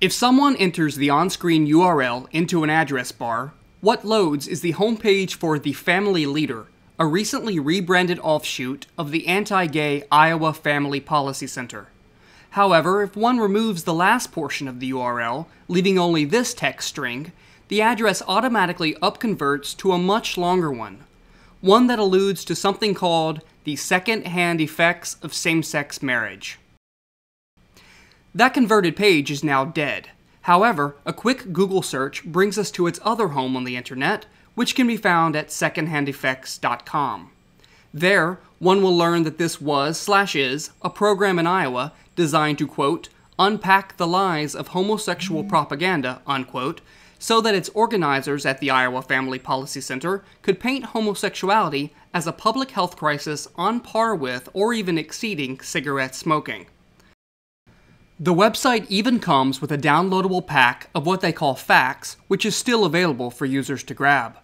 If someone enters the on-screen URL into an address bar, what loads is the homepage for The Family Leader, a recently rebranded offshoot of the anti-gay Iowa Family Policy Center. However, if one removes the last portion of the URL, leaving only this text string, the address automatically upconverts to a much longer one that alludes to something called the second-hand effects of same-sex marriage. That converted page is now dead. However, a quick Google search brings us to its other home on the internet, which can be found at secondhandeffects.com. There, one will learn that this was/is a program in Iowa designed to, quote, unpack the lies of homosexual propaganda, unquote, so that its organizers at the Iowa Family Policy Center could paint homosexuality as a public health crisis on par with or even exceeding cigarette smoking. The website even comes with a downloadable pack of what they call facts, which is still available for users to grab.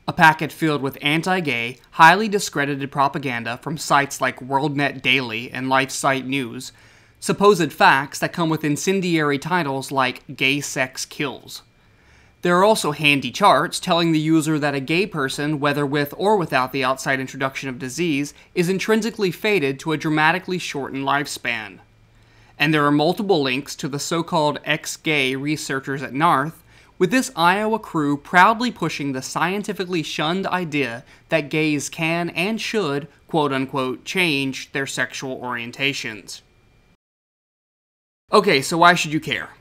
A packet filled with anti-gay, highly discredited propaganda from sites like WorldNet Daily and LifeSite News, supposed facts that come with incendiary titles like Gay Sex Kills. There are also handy charts telling the user that a gay person, whether with or without the outside introduction of disease, is intrinsically fated to a dramatically shortened lifespan. And there are multiple links to the so-called ex-gay researchers at NARTH, with this Iowa crew proudly pushing the scientifically shunned idea that gays can and should, quote-unquote, change their sexual orientations. Okay, so why should you care?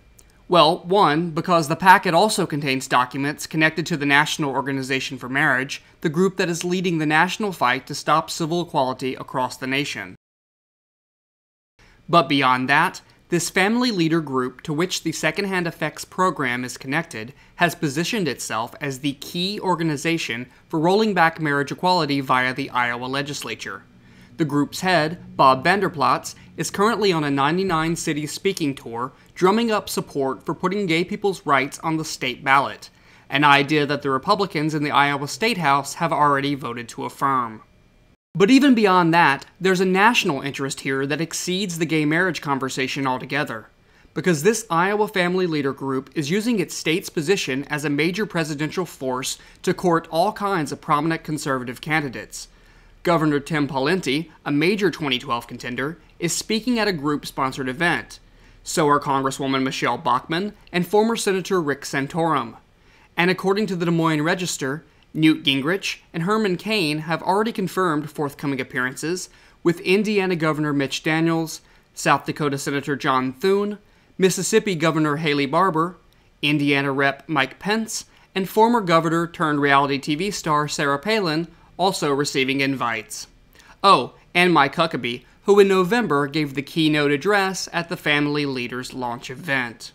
Well, one, because the packet also contains documents connected to the National Organization for Marriage, the group that is leading the national fight to stop civil equality across the nation. But beyond that, this family leader group to which the Secondhand Effects program is connected has positioned itself as the key organization for rolling back marriage equality via the Iowa legislature. The group's head, Bob Vander Plaats, is currently on a 99-city speaking tour, drumming up support for putting gay people's rights on the state ballot, an idea that the Republicans in the Iowa State House have already voted to affirm. But even beyond that, there's a national interest here that exceeds the gay marriage conversation altogether, because this Iowa Family Leader group is using its state's position as a major presidential force to court all kinds of prominent conservative candidates. Governor Tim Pawlenty, a major 2012 contender, is speaking at a group-sponsored event. So are Congresswoman Michelle Bachmann and former Senator Rick Santorum. And according to the Des Moines Register, Newt Gingrich and Herman Cain have already confirmed forthcoming appearances, with Indiana Governor Mitch Daniels, South Dakota Senator John Thune, Mississippi Governor Haley Barbour, Indiana Rep. Mike Pence, and former governor-turned-reality TV star Sarah Palin also receiving invites. Oh, and Mike Huckabee, who in November gave the keynote address at the Family Leaders launch event.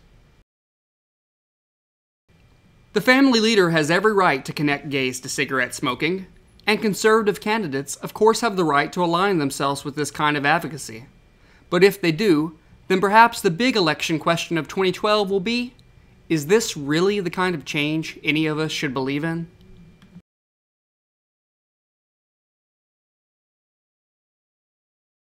The Family Leader has every right to connect gays to cigarette smoking, and conservative candidates of course have the right to align themselves with this kind of advocacy. But if they do, then perhaps the big election question of 2012 will be, is this really the kind of change any of us should believe in?